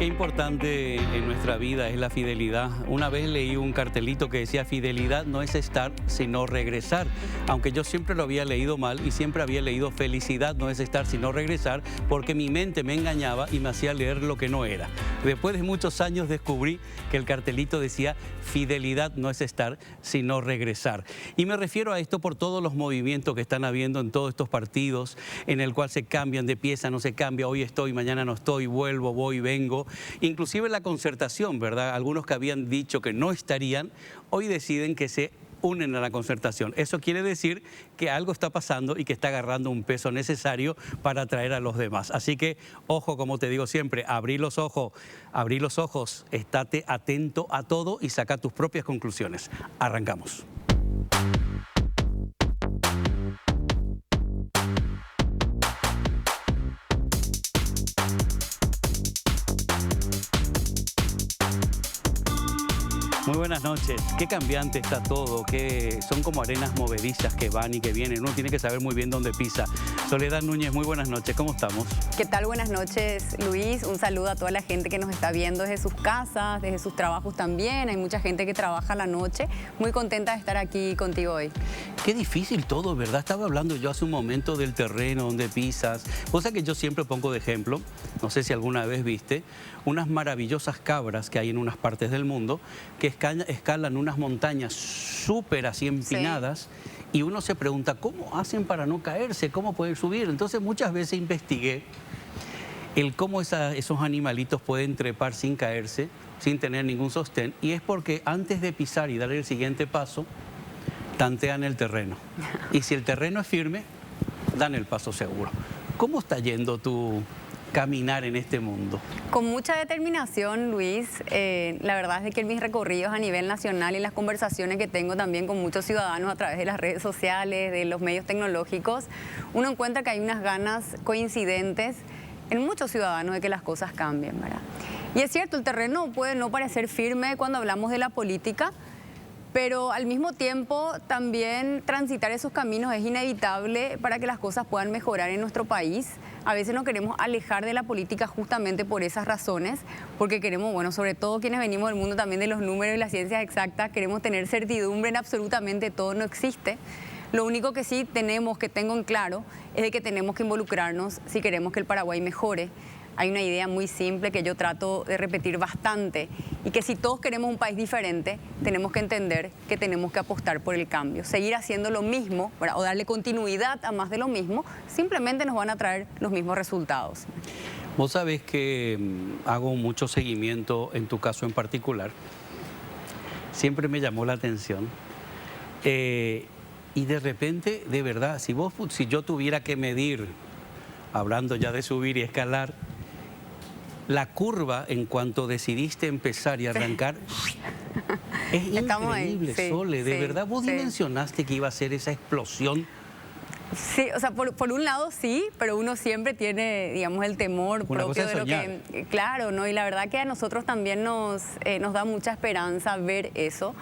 Qué importante en nuestra vida es la fidelidad. Una vez leí un cartelito que decía: fidelidad no es estar, sino regresar. Aunque yo siempre lo había leído mal y siempre había leído felicidad no es estar, sino regresar, porque mi mente me engañaba y me hacía leer lo que no era. Después de muchos años descubrí que el cartelito decía: fidelidad no es estar, sino regresar. Y me refiero a esto por todos los movimientos que están habiendo en todos estos partidos, en el cual se cambian de pieza, no se cambia, hoy estoy, mañana no estoy, vuelvo, voy, vengo. Inclusive la concertación, ¿verdad? Algunos que habían dicho que no estarían, hoy deciden que se unen a la concertación. Eso quiere decir que algo está pasando y que está agarrando un peso necesario para atraer a los demás. Así que, ojo, como te digo siempre, abrí los ojos, estate atento a todo y saca tus propias conclusiones. Arrancamos. Muy buenas noches. Qué cambiante está todo, que son como arenas movedizas que van y que vienen. Uno tiene que saber muy bien dónde pisa. Soledad Núñez, muy buenas noches. ¿Cómo estamos? ¿Qué tal? Buenas noches, Luis. Un saludo a toda la gente que nos está viendo desde sus casas, desde sus trabajos también. Hay mucha gente que trabaja a la noche. Muy contenta de estar aquí contigo hoy. Qué difícil todo, ¿verdad? Estaba hablando yo hace un momento del terreno donde pisas. Cosa que yo siempre pongo de ejemplo, no sé si alguna vez viste, unas maravillosas cabras que hay en unas partes del mundo que escalan unas montañas súper así empinadas. Sí. Y uno se pregunta, ¿cómo hacen para no caerse? ¿Cómo pueden subir? Entonces muchas veces investigué cómo esos animalitos pueden trepar sin caerse, sin tener ningún sostén. Y es porque antes de pisar y dar el siguiente paso, tantean el terreno. Y si el terreno es firme, dan el paso seguro. ¿Cómo está yendo tu caminar en este mundo? Con mucha determinación, Luis. La verdad es que en mis recorridos a nivel nacional y las conversaciones que tengo también con muchos ciudadanos a través de las redes sociales, de los medios tecnológicos, uno encuentra que hay unas ganas coincidentes en muchos ciudadanos de que las cosas cambien, ¿verdad? Y es cierto, el terreno puede no parecer firme cuando hablamos de la política, pero al mismo tiempo también transitar esos caminos es inevitable para que las cosas puedan mejorar en nuestro país. A veces nos queremos alejar de la política justamente por esas razones, porque queremos, bueno, sobre todo quienes venimos del mundo también de los números y las ciencias exactas, queremos tener certidumbre en absolutamente todo, no existe. Lo único que sí tengo en claro es de que tenemos que involucrarnos si queremos que el Paraguay mejore. Hay una idea muy simple que yo trato de repetir bastante y que si todos queremos un país diferente, tenemos que entender que tenemos que apostar por el cambio. Seguir haciendo lo mismo, ¿verdad? O darle continuidad a más de lo mismo, simplemente nos van a traer los mismos resultados. Vos sabés que hago mucho seguimiento en tu caso en particular. Siempre me llamó la atención. Y de repente, de verdad, si yo tuviera que medir, hablando ya de subir y escalar, la curva en cuanto decidiste empezar y arrancar, es increíble, sí, Sole. De verdad, ¿vos dimensionaste que iba a ser esa explosión? Sí, o sea, por un lado sí, pero uno siempre tiene, digamos, el temor propio de lo que... Claro, ¿no? Y la verdad que a nosotros también nos da mucha esperanza ver eso,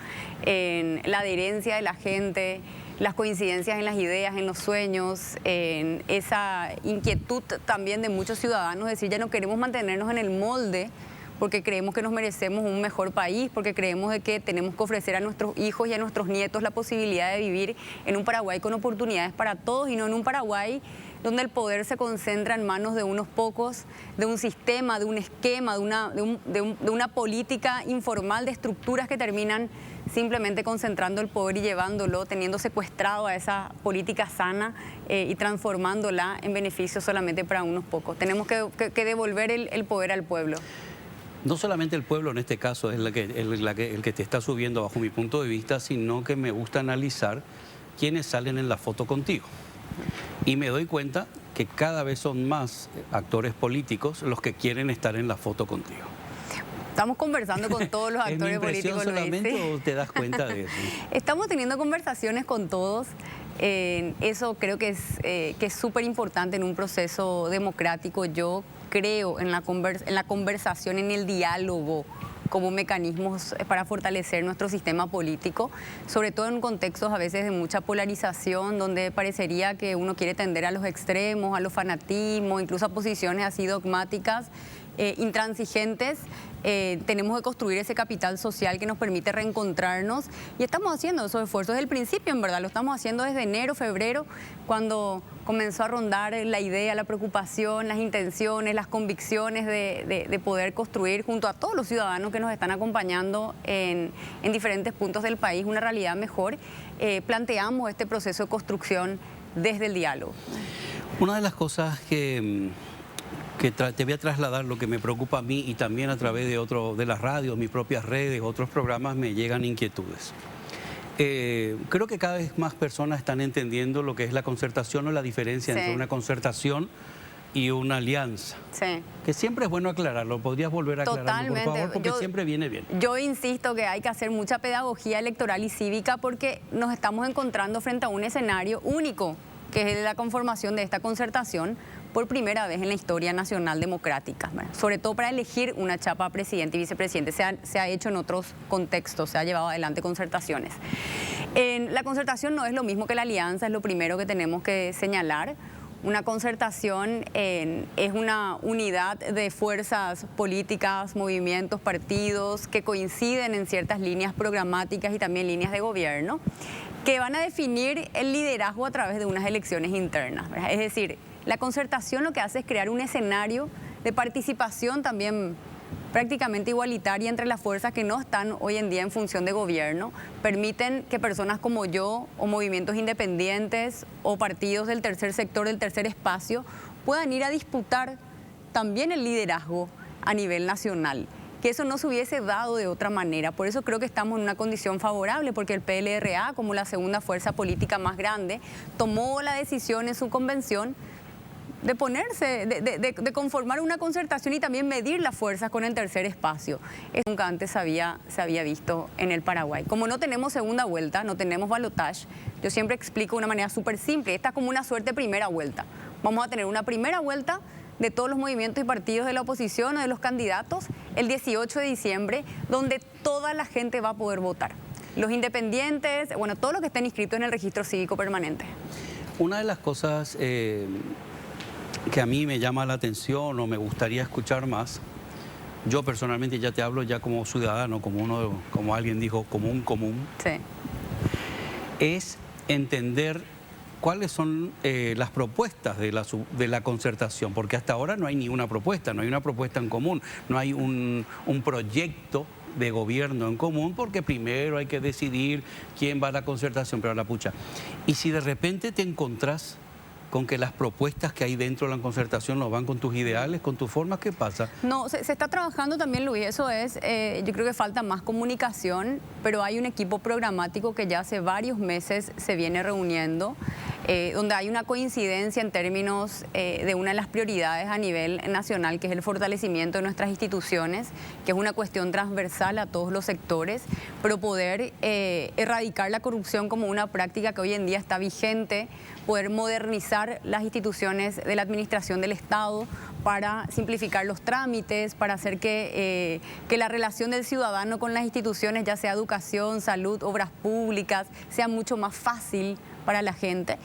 en la adherencia de la gente, las coincidencias en las ideas, en los sueños, en esa inquietud también de muchos ciudadanos, es decir, ya no queremos mantenernos en el molde porque creemos que nos merecemos un mejor país, porque creemos de que tenemos que ofrecer a nuestros hijos y a nuestros nietos la posibilidad de vivir en un Paraguay con oportunidades para todos y no en un Paraguay donde el poder se concentra en manos de unos pocos, de un sistema, de un esquema, de una política informal, de estructuras que terminan simplemente concentrando el poder y llevándolo, teniendo secuestrado a esa política sana y transformándola en beneficio solamente para unos pocos. Tenemos que devolver el poder al pueblo. No solamente el pueblo en este caso es el que te está subiendo bajo mi punto de vista, sino que me gusta analizar quiénes salen en la foto contigo. Y me doy cuenta que cada vez son más actores políticos los que quieren estar en la foto contigo. Estamos conversando con todos los actores políticos. ¿Es mi impresión solamente o te das cuenta de eso? Estamos teniendo conversaciones con todos. Eso creo que es súper importante en un proceso democrático. Yo creo en la conversación, en el diálogo como mecanismos para fortalecer nuestro sistema político, sobre todo en contextos a veces de mucha polarización, donde parecería que uno quiere tender a los extremos, a los fanatismos, incluso a posiciones así dogmáticas, intransigentes. Tenemos que construir ese capital social que nos permite reencontrarnos y estamos haciendo esos esfuerzos desde el principio, en verdad, lo estamos haciendo desde enero, febrero, cuando comenzó a rondar la idea, la preocupación, las intenciones, las convicciones de poder construir junto a todos los ciudadanos que nos están acompañando en diferentes puntos del país una realidad mejor. Planteamos este proceso de construcción desde el diálogo. Una de las cosas que te voy a trasladar, lo que me preocupa a mí y también a través de las radios, mis propias redes, otros programas, me llegan inquietudes. Creo que cada vez más personas están entendiendo lo que es la concertación o la diferencia entre una concertación y una alianza. Sí. Que siempre es bueno aclararlo. ¿Podrías volver a aclararlo, por favor? Porque siempre viene bien. Yo insisto que hay que hacer mucha pedagogía electoral y cívica porque nos estamos encontrando frente a un escenario único, que es la conformación de esta concertación por primera vez en la historia nacional democrática, ¿verdad? Sobre todo para elegir una chapa a presidente y vicepresidente. Se ha hecho en otros contextos, se ha llevado adelante concertaciones. La concertación no es lo mismo que la alianza, es lo primero que tenemos que señalar. Una concertación es una unidad de fuerzas políticas, movimientos, partidos que coinciden en ciertas líneas programáticas y también líneas de gobierno, que van a definir el liderazgo a través de unas elecciones internas, ¿verdad? Es decir, la concertación lo que hace es crear un escenario de participación también prácticamente igualitaria entre las fuerzas que no están hoy en día en función de gobierno, permiten que personas como yo o movimientos independientes o partidos del tercer sector, del tercer espacio, puedan ir a disputar también el liderazgo a nivel nacional, que eso no se hubiese dado de otra manera. Por eso creo que estamos en una condición favorable, porque el PLRA, como la segunda fuerza política más grande, tomó la decisión en su convención de ponerse, de conformar una concertación y también medir las fuerzas con el tercer espacio. Eso nunca antes se había visto en el Paraguay. Como no tenemos segunda vuelta, no tenemos balotaje, yo siempre explico de una manera súper simple. Esta es como una suerte primera vuelta. Vamos a tener una primera vuelta de todos los movimientos y partidos de la oposición o de los candidatos el 18 de diciembre, donde toda la gente va a poder votar. Los independientes, bueno, todos los que estén inscritos en el registro cívico permanente. Una de las cosas que a mí me llama la atención o me gustaría escuchar más, yo personalmente ya te hablo ya como ciudadano, como alguien dijo, común, sí, es entender cuáles son las propuestas de la concertación, porque hasta ahora no hay ninguna propuesta, no hay una propuesta en común, no hay un proyecto de gobierno en común, porque primero hay que decidir quién va a la concertación, pero a la pucha. Y si de repente te encontrás con que las propuestas que hay dentro de la concertación no van con tus ideales, con tus formas, ¿qué pasa? No, se está trabajando también, Luis, eso es, yo creo que falta más comunicación, pero hay un equipo programático que ya hace varios meses se viene reuniendo, donde hay una coincidencia en términos de una de las prioridades a nivel nacional, que es el fortalecimiento de nuestras instituciones, que es una cuestión transversal a todos los sectores, pero poder erradicar la corrupción como una práctica que hoy en día está vigente, poder modernizar las instituciones de la administración del Estado para simplificar los trámites, para hacer que la relación del ciudadano con las instituciones, ya sea educación, salud, obras públicas, sea mucho más fácil para la gente.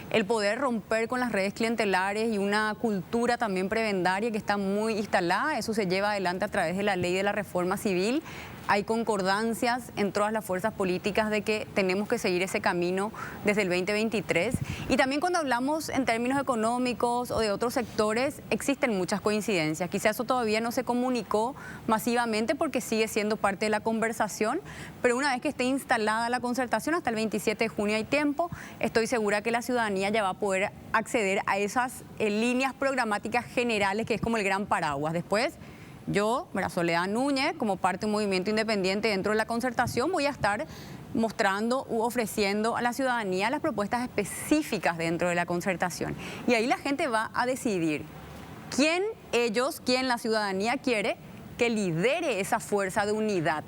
El poder romper con las redes clientelares y una cultura también prebendaria que está muy instalada, eso se lleva adelante a través de la ley de la reforma civil. Hay concordancias en todas las fuerzas políticas de que tenemos que seguir ese camino desde el 2023. Y también cuando hablamos en términos económicos o de otros sectores, existen muchas coincidencias. Quizás eso todavía no se comunicó masivamente porque sigue siendo parte de la conversación, pero una vez que esté instalada la concertación, hasta el 27 de junio hay tiempo, estoy segura que la ciudadanía ya va a poder acceder a esas líneas programáticas generales, que es como el gran paraguas. Después, yo, Soledad Núñez, como parte de un movimiento independiente dentro de la concertación, voy a estar mostrando u ofreciendo a la ciudadanía las propuestas específicas dentro de la concertación. Y ahí la gente va a decidir quién la ciudadanía quiere que lidere esa fuerza de unidad.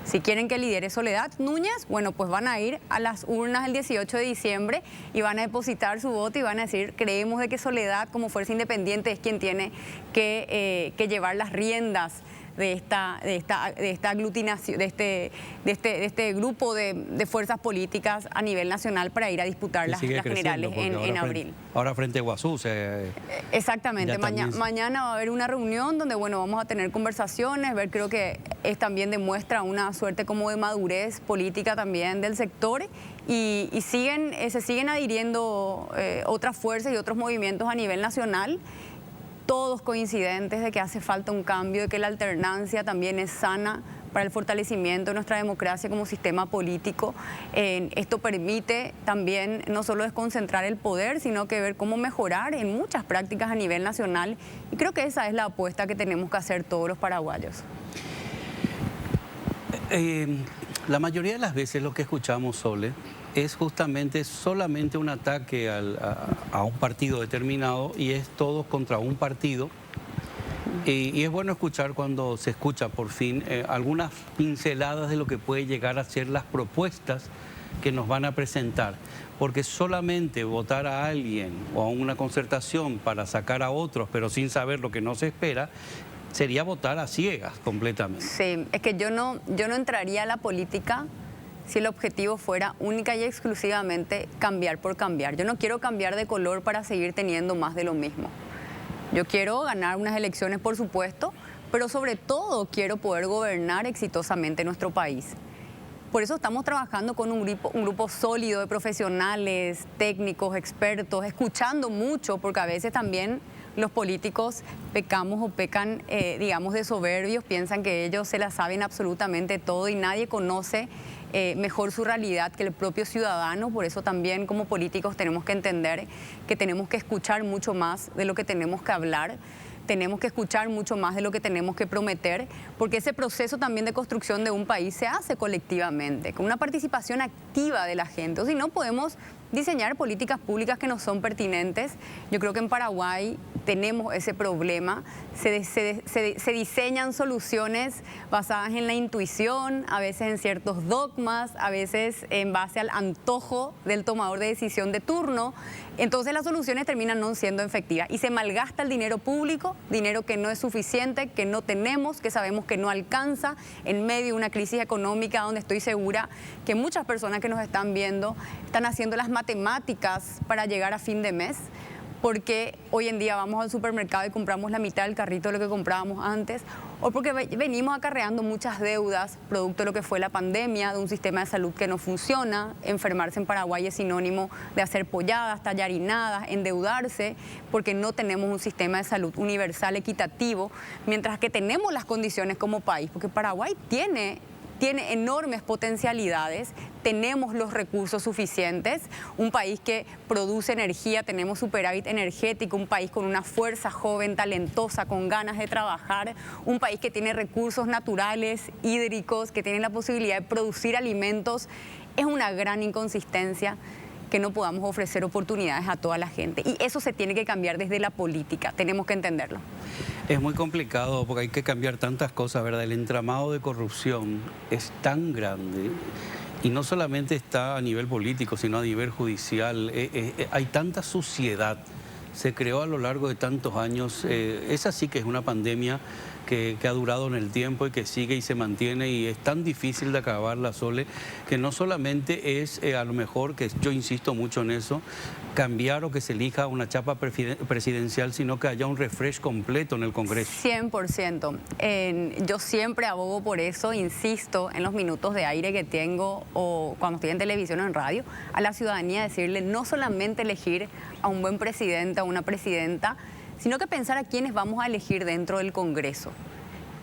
Si quieren que lidere Soledad Núñez, bueno, pues van a ir a las urnas el 18 de diciembre y van a depositar su voto y van a decir, creemos de que Soledad como fuerza independiente es quien tiene que llevar las riendas de esta aglutinación, de este grupo de fuerzas políticas a nivel nacional para ir a disputar las generales en abril. Ahora frente a Iguazú exactamente, mañana va a haber una reunión donde bueno, vamos a tener conversaciones, creo que también demuestra una suerte como de madurez política también del sector y se siguen adhiriendo otras fuerzas y otros movimientos a nivel nacional, todos coincidentes de que hace falta un cambio, de que la alternancia también es sana para el fortalecimiento de nuestra democracia como sistema político. Esto permite también no solo desconcentrar el poder, sino que ver cómo mejorar en muchas prácticas a nivel nacional. Y creo que esa es la apuesta que tenemos que hacer todos los paraguayos. La mayoría de las veces lo que escuchamos, Sole, es justamente solamente un ataque a un partido determinado y es todos contra un partido. Y es bueno escuchar cuando se escucha por fin algunas pinceladas de lo que puede llegar a ser las propuestas que nos van a presentar. Porque solamente votar a alguien o a una concertación para sacar a otros, pero sin saber lo que no se espera, sería votar a ciegas completamente. Sí, es que yo no entraría a la política si el objetivo fuera única y exclusivamente cambiar por cambiar. Yo no quiero cambiar de color para seguir teniendo más de lo mismo. Yo quiero ganar unas elecciones, por supuesto, pero sobre todo quiero poder gobernar exitosamente nuestro país. Por eso estamos trabajando con un grupo sólido de profesionales, técnicos, expertos, escuchando mucho, porque a veces también los políticos pecamos o pecan, digamos, de soberbios, piensan que ellos se la saben absolutamente todo y nadie conoce mejor su realidad que el propio ciudadano. Por eso también como políticos tenemos que entender que tenemos que escuchar mucho más de lo que tenemos que hablar, tenemos que escuchar mucho más de lo que tenemos que prometer, porque ese proceso también de construcción de un país se hace colectivamente, con una participación activa de la gente. O si no, podemos diseñar políticas públicas que no son pertinentes. Yo creo que en Paraguay tenemos ese problema. Se diseñan soluciones basadas en la intuición, a veces en ciertos dogmas, a veces en base al antojo del tomador de decisión de turno. Entonces las soluciones terminan no siendo efectivas y se malgasta el dinero público, dinero que no es suficiente, que no tenemos, que sabemos que no alcanza en medio de una crisis económica donde estoy segura que muchas personas que nos están viendo están haciendo las matemáticas para llegar a fin de mes, porque hoy en día vamos al supermercado y compramos la mitad del carrito de lo que comprábamos antes, o porque venimos acarreando muchas deudas producto de lo que fue la pandemia, de un sistema de salud que no funciona. Enfermarse en Paraguay es sinónimo de hacer polladas, tallarinadas, endeudarse, porque no tenemos un sistema de salud universal equitativo, mientras que tenemos las condiciones como país, porque Paraguay tiene enormes potencialidades, tenemos los recursos suficientes, un país que produce energía, tenemos superávit energético, un país con una fuerza joven, talentosa, con ganas de trabajar, un país que tiene recursos naturales, hídricos, que tiene la posibilidad de producir alimentos. Es una gran inconsistencia que no podamos ofrecer oportunidades a toda la gente. Y eso se tiene que cambiar desde la política, tenemos que entenderlo. Es muy complicado porque hay que cambiar tantas cosas, ¿verdad? El entramado de corrupción es tan grande y no solamente está a nivel político, sino a nivel judicial. Hay tanta suciedad, se creó a lo largo de tantos años. Esa sí que es una pandemia que ha durado en el tiempo y que sigue y se mantiene y es tan difícil de acabarla, Sole, que no solamente es a lo mejor, que yo insisto mucho en eso, cambiar o que se elija una chapa presidencial, sino que haya un refresh completo en el Congreso. 100%. Yo siempre abogo por eso, insisto en los minutos de aire que tengo o cuando estoy en televisión o en radio, a la ciudadanía decirle no solamente elegir a un buen presidente, a una presidenta, sino que pensar a quiénes vamos a elegir dentro del Congreso.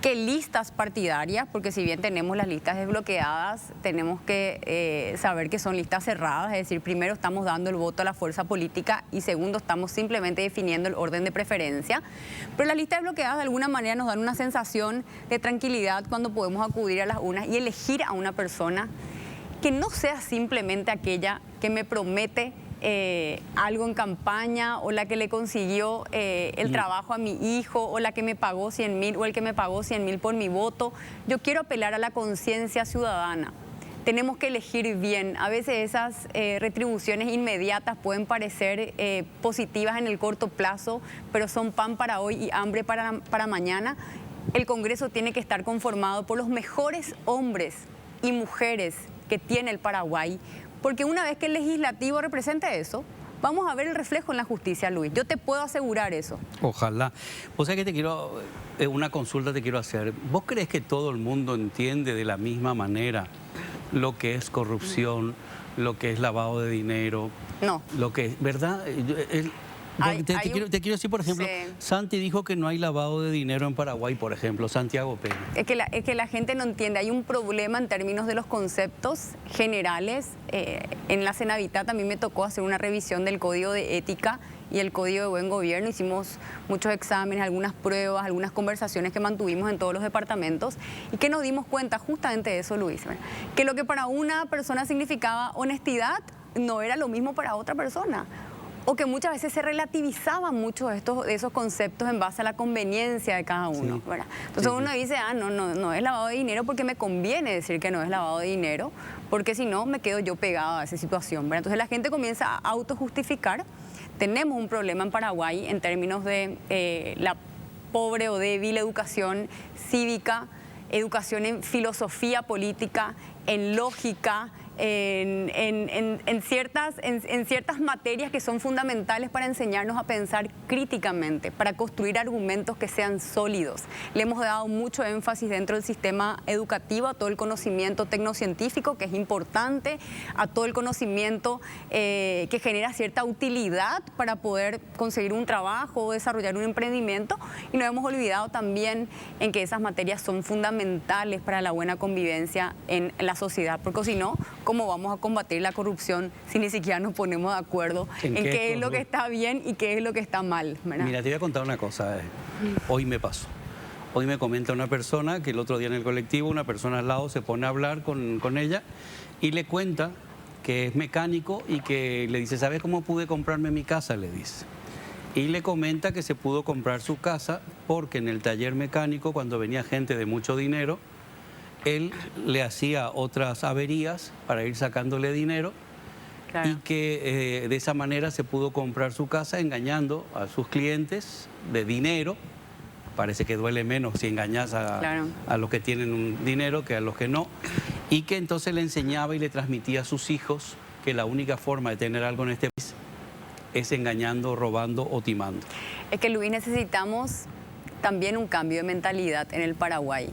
¿Qué listas partidarias? Porque si bien tenemos las listas desbloqueadas, tenemos que saber que son listas cerradas, es decir, primero estamos dando el voto a la fuerza política y segundo estamos simplemente definiendo el orden de preferencia. Pero las listas desbloqueadas de alguna manera nos dan una sensación de tranquilidad cuando podemos acudir a las urnas y elegir a una persona que no sea simplemente aquella que me promete algo en campaña o la que le consiguió el trabajo a mi hijo o la que me pagó 100.000 o el que me pagó 100.000 por mi voto. Yo quiero apelar a la conciencia ciudadana. Tenemos que elegir bien. A veces esas retribuciones inmediatas pueden parecer positivas en el corto plazo, pero son pan para hoy y hambre para mañana. el Congreso tiene que estar conformado por los mejores hombres y mujeres que tiene el Paraguay, porque una vez que el legislativo represente eso, vamos a ver el reflejo en la justicia, Luis. Yo te puedo asegurar eso. Ojalá. O sea que una consulta te quiero hacer. ¿Vos crees que todo el mundo entiende de la misma manera lo que es corrupción, lo que es lavado de dinero? No. Lo que es, ¿verdad? Te quiero decir, por ejemplo, sí. Santi dijo que no hay lavado de dinero en Paraguay, por ejemplo, Santiago Peña. Es que la gente no entiende. Hay un problema en términos de los conceptos generales. En la Cenavita también me tocó hacer una revisión del Código de Ética y el Código de Buen Gobierno. Hicimos muchos exámenes, algunas pruebas, algunas conversaciones que mantuvimos en todos los departamentos y que nos dimos cuenta justamente de eso, Luis, ¿verdad? Que lo que para una persona significaba honestidad no era lo mismo para otra persona. O que muchas veces se relativizaban mucho de esos conceptos en base a la conveniencia de cada uno, sí, ¿verdad? Entonces uno dice, no es lavado de dinero porque me conviene decir que no es lavado de dinero, porque si no me quedo yo pegado a esa situación, ¿verdad? Entonces la gente comienza a autojustificar. Tenemos un problema en Paraguay en términos de la pobre o débil educación cívica, educación en filosofía política, en lógica, en ciertas materias que son fundamentales para enseñarnos a pensar críticamente, para construir argumentos que sean sólidos. Le hemos dado mucho énfasis dentro del sistema educativo a todo el conocimiento tecnocientífico, que es importante, a todo el conocimiento que genera cierta utilidad para poder conseguir un trabajo o desarrollar un emprendimiento, y nos hemos olvidado también en que esas materias son fundamentales para la buena convivencia en la sociedad, porque si no, ¿cómo vamos a combatir la corrupción si ni siquiera nos ponemos de acuerdo en qué es lo que está bien y qué es lo que está mal, ¿verdad? Mira, te voy a contar una cosa. Hoy me pasó. Hoy me comenta una persona que el otro día en el colectivo, una persona al lado se pone a hablar con ella y le cuenta que es mecánico y que le dice, ¿sabes cómo pude comprarme mi casa? Le dice. Y le comenta que se pudo comprar su casa porque en el taller mecánico, cuando venía gente de mucho dinero, él le hacía otras averías para ir sacándole dinero, claro, y que de esa manera se pudo comprar su casa engañando a sus clientes de dinero. Parece que duele menos si engañas claro, a los que tienen un dinero que a los que no. Y que entonces le enseñaba y le transmitía a sus hijos que la única forma de tener algo en este país es engañando, robando o timando. Es que, Luis, necesitamos también un cambio de mentalidad en el Paraguay.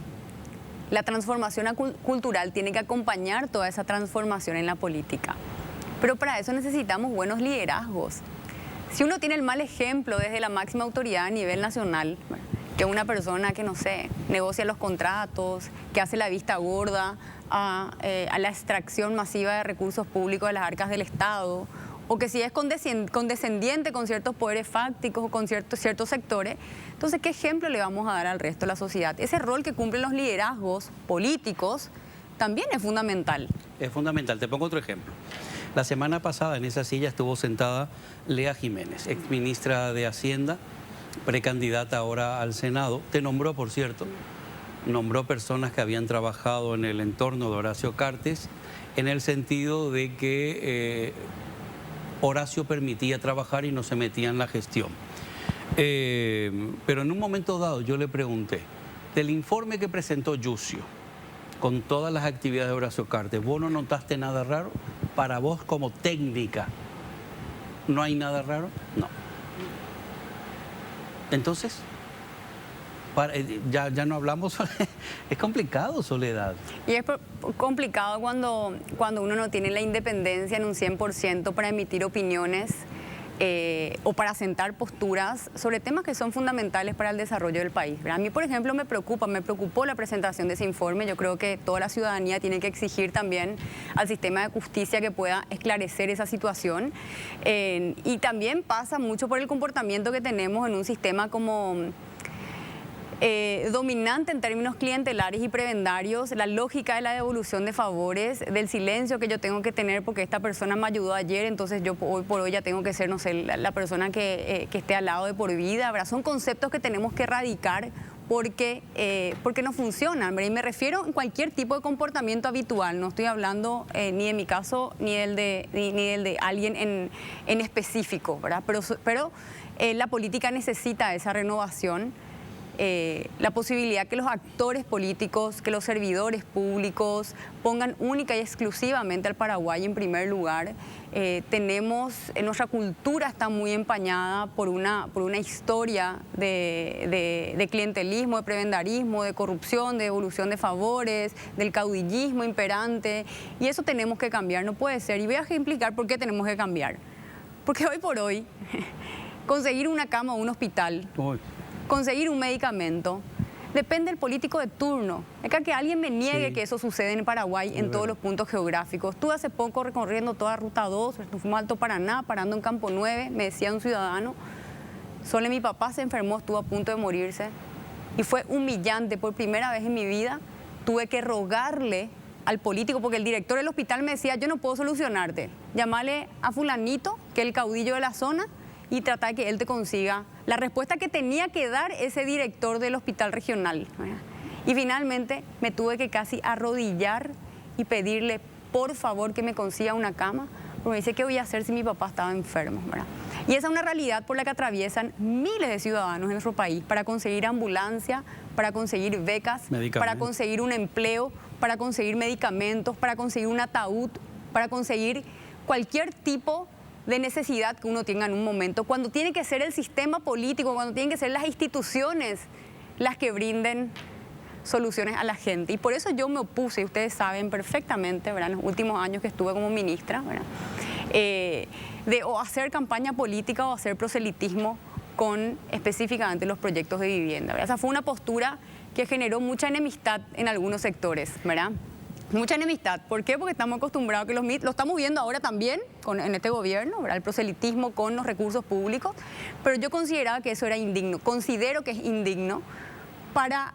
La transformación cultural tiene que acompañar toda esa transformación en la política. Pero para eso necesitamos buenos liderazgos. Si uno tiene el mal ejemplo desde la máxima autoridad a nivel nacional, que una persona que, no sé, negocia los contratos, que hace la vista gorda a la extracción masiva de recursos públicos de las arcas del Estado, o que si es condescendiente con ciertos poderes fácticos o con ciertos sectores, entonces, ¿qué ejemplo le vamos a dar al resto de la sociedad? Ese rol que cumplen los liderazgos políticos también es fundamental. Es fundamental. Te pongo otro ejemplo. La semana pasada en esa silla estuvo sentada Lea Jiménez, exministra de Hacienda, precandidata ahora al Senado. Te nombró, por cierto, nombró personas que habían trabajado en el entorno de Horacio Cartes, en el sentido de que Horacio permitía trabajar y no se metía en la gestión. Pero en un momento dado yo le pregunté, del informe que presentó Yucio, con todas las actividades de Horacio Cartes, ¿vos no notaste nada raro? Para vos como técnica, ¿no hay nada raro? No. Entonces, ya no hablamos, es complicado, Soledad. Y es complicado cuando uno no tiene la independencia en un 100% para emitir opiniones o para sentar posturas sobre temas que son fundamentales para el desarrollo del país, ¿verdad? A mí, por ejemplo, me preocupó la presentación de ese informe. Yo creo que toda la ciudadanía tiene que exigir también al sistema de justicia que pueda esclarecer esa situación. Y también pasa mucho por el comportamiento que tenemos en un sistema como dominante en términos clientelares y prebendarios, la lógica de la devolución de favores, del silencio que yo tengo que tener porque esta persona me ayudó ayer, entonces yo hoy por hoy ya tengo que ser, no sé, la persona que esté al lado de por vida, ¿verdad? Son conceptos que tenemos que erradicar porque no funcionan, ¿verdad? Y me refiero a cualquier tipo de comportamiento habitual, no estoy hablando ni de mi caso ni del de alguien en específico, ¿verdad? Pero la política necesita esa renovación. la posibilidad que los actores políticos, que los servidores públicos pongan única y exclusivamente al Paraguay en primer lugar. Nuestra cultura está muy empañada por una historia de clientelismo, de prebendarismo, de corrupción, de devolución de favores, del caudillismo imperante, y eso tenemos que cambiar, no puede ser. Y voy a ejemplificar por qué tenemos que cambiar. Porque hoy por hoy, conseguir una cama o un hospital, conseguir un medicamento, depende del político de turno. Acá que alguien me niegue que eso sucede en Paraguay en todos los puntos geográficos. Estuve hace poco recorriendo toda Ruta 2, fuimos a Alto Paraná, parando en Campo 9, me decía un ciudadano, Sole, mi papá se enfermó, estuvo a punto de morirse y fue humillante. Por primera vez en mi vida tuve que rogarle al político, porque el director del hospital me decía, yo no puedo solucionarte, llámale a fulanito, que es el caudillo de la zona, y trata de que él te consiga la respuesta que tenía que dar ese director del hospital regional. Y finalmente me tuve que casi arrodillar y pedirle, por favor, que me consiga una cama, porque me dice, ¿qué voy a hacer si mi papá estaba enfermo? ¿Verdad? Y esa es una realidad por la que atraviesan miles de ciudadanos en nuestro país para conseguir ambulancia, para conseguir becas, para conseguir un empleo, para conseguir medicamentos, para conseguir un ataúd, para conseguir cualquier tipo de necesidad que uno tenga en un momento, cuando tiene que ser el sistema político, cuando tienen que ser las instituciones las que brinden soluciones a la gente. Y por eso yo me opuse, y ustedes saben perfectamente, ¿verdad?, en los últimos años que estuve como ministra, ¿verdad?, de o hacer campaña política o hacer proselitismo con específicamente los proyectos de vivienda, ¿verdad? Esa fue una postura que generó mucha enemistad en algunos sectores, ¿verdad? Mucha enemistad. ¿Por qué? Porque estamos acostumbrados que lo estamos viendo ahora también en este gobierno, ¿verdad?, el proselitismo con los recursos públicos, pero yo consideraba que eso era indigno. Considero que es indigno para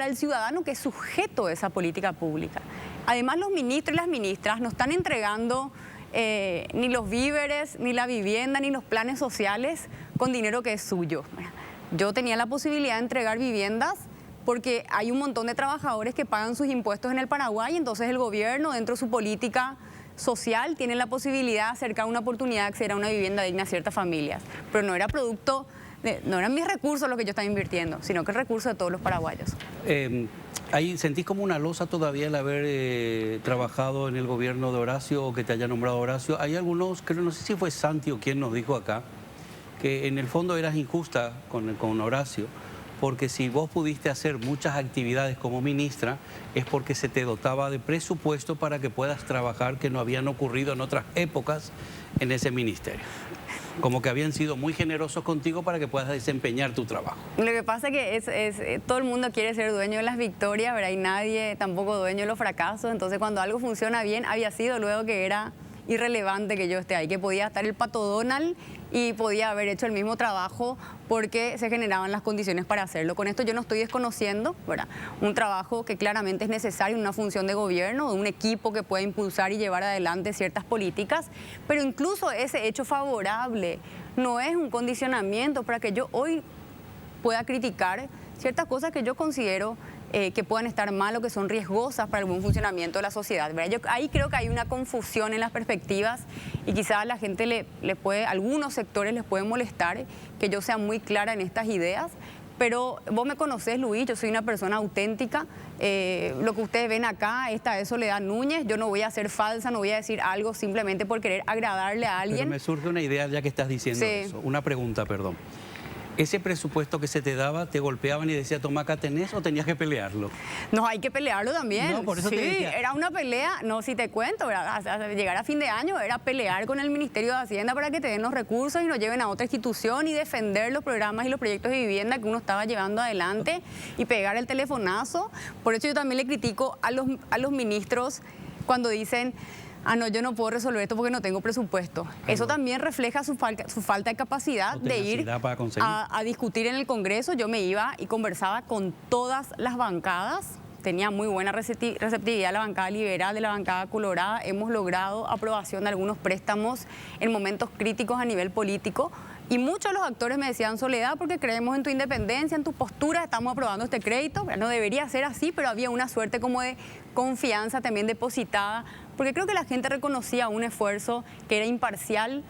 el ciudadano que es sujeto de esa política pública. Además, los ministros y las ministras no están entregando ni los víveres, ni la vivienda, ni los planes sociales con dinero que es suyo. Yo tenía la posibilidad de entregar viviendas porque hay un montón de trabajadores que pagan sus impuestos en el Paraguay, entonces el gobierno, dentro de su política social, tiene la posibilidad de acercar una oportunidad de acceder a una vivienda digna a ciertas familias. Pero no era producto, no eran mis recursos los que yo estaba invirtiendo, sino que el recurso de todos los paraguayos. Ahí ¿sentís como una losa todavía el haber trabajado en el gobierno de Horacio o que te haya nombrado Horacio? Hay algunos, creo, no sé si fue Santi o quien nos dijo acá, que en el fondo eras injusta con Horacio, porque si vos pudiste hacer muchas actividades como ministra es porque se te dotaba de presupuesto para que puedas trabajar, que no habían ocurrido en otras épocas en ese ministerio. Como que habían sido muy generosos contigo para que puedas desempeñar tu trabajo. Lo que pasa es que todo el mundo quiere ser dueño de las victorias, ¿verdad? Y nadie tampoco dueño de los fracasos. Entonces, cuando algo funciona bien, había sido luego que era irrelevante que yo esté ahí, que podía estar el Pato Donald y podía haber hecho el mismo trabajo porque se generaban las condiciones para hacerlo. Con esto yo no estoy desconociendo, ¿verdad?, un trabajo que claramente es necesario, una función de gobierno, de un equipo que pueda impulsar y llevar adelante ciertas políticas, pero incluso ese hecho favorable no es un condicionamiento para que yo hoy pueda criticar ciertas cosas que yo considero que puedan estar mal o que son riesgosas para el buen funcionamiento de la sociedad, ¿verdad? Yo ahí creo que hay una confusión en las perspectivas y quizás a la gente algunos sectores les puede molestar que yo sea muy clara en estas ideas, pero vos me conocés, Luis, yo soy una persona auténtica. Lo que ustedes ven acá, esta es Soledad Núñez, yo no voy a ser falsa, no voy a decir algo simplemente por querer agradarle a alguien. Pero me surge una idea ya que estás diciendo eso, una pregunta, perdón. ¿Ese presupuesto que se te daba, te golpeaban y decía, toma, acá tenés, o tenías que pelearlo? No, hay que pelearlo también. No, por eso sí, te decía. Era una pelea, no, si te cuento, ¿verdad? Hasta llegar a fin de año era pelear con el Ministerio de Hacienda para que te den los recursos y nos lleven a otra institución y defender los programas y los proyectos de vivienda que uno estaba llevando adelante y pegar el telefonazo. Por eso yo también le critico a los ministros cuando dicen, ah, no, yo no puedo resolver esto porque no tengo presupuesto. Eso también refleja su falta de capacidad de ir a discutir en el Congreso. Yo me iba y conversaba con todas las bancadas. Tenía muy buena receptividad la bancada liberal, de la bancada colorada. Hemos logrado aprobación de algunos préstamos en momentos críticos a nivel político. Y muchos de los actores me decían, Soledad, porque creemos en tu independencia, en tu postura, estamos aprobando este crédito. No debería ser así, pero había una suerte como de confianza también depositada, porque creo que la gente reconocía un esfuerzo que era imparcial